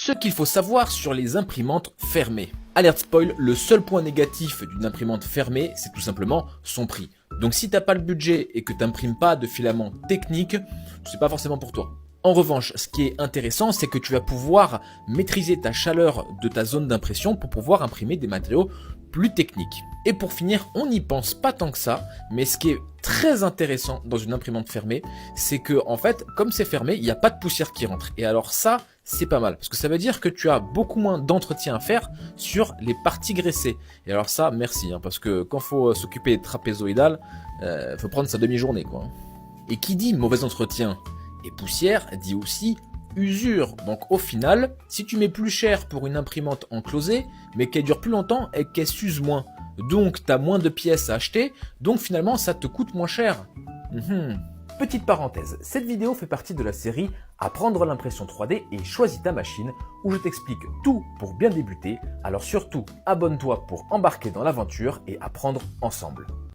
Ce qu'il faut savoir sur les imprimantes fermées. Alerte spoil, le seul point négatif d'une imprimante fermée, c'est tout simplement son prix. Donc si t'as pas le budget et que t'imprimes pas de filaments techniques, c'est pas forcément pour toi. En revanche, ce qui est intéressant, c'est que tu vas pouvoir maîtriser ta chaleur de ta zone d'impression pour pouvoir imprimer des matériaux plus techniques. Et pour finir, on n'y pense pas tant que ça, mais ce qui est très intéressant dans une imprimante fermée, c'est que en fait, comme c'est fermé, il n'y a pas de poussière qui rentre. Et alors ça, c'est pas mal, parce que ça veut dire que tu as beaucoup moins d'entretien à faire sur les parties graissées. Et alors ça, merci, parce que quand faut s'occuper des trapézoïdales, faut prendre sa demi-journée, quoi. Et qui dit mauvais entretien et poussière dit aussi usure. Donc au final, si tu mets plus cher pour une imprimante enclosée, mais qu'elle dure plus longtemps et qu'elle s'use moins, donc tu as moins de pièces à acheter, donc finalement ça te coûte moins cher. Petite parenthèse, cette vidéo fait partie de la série Apprendre l'impression 3D et choisis ta machine, où je t'explique tout pour bien débuter, alors surtout abonne-toi pour embarquer dans l'aventure et apprendre ensemble.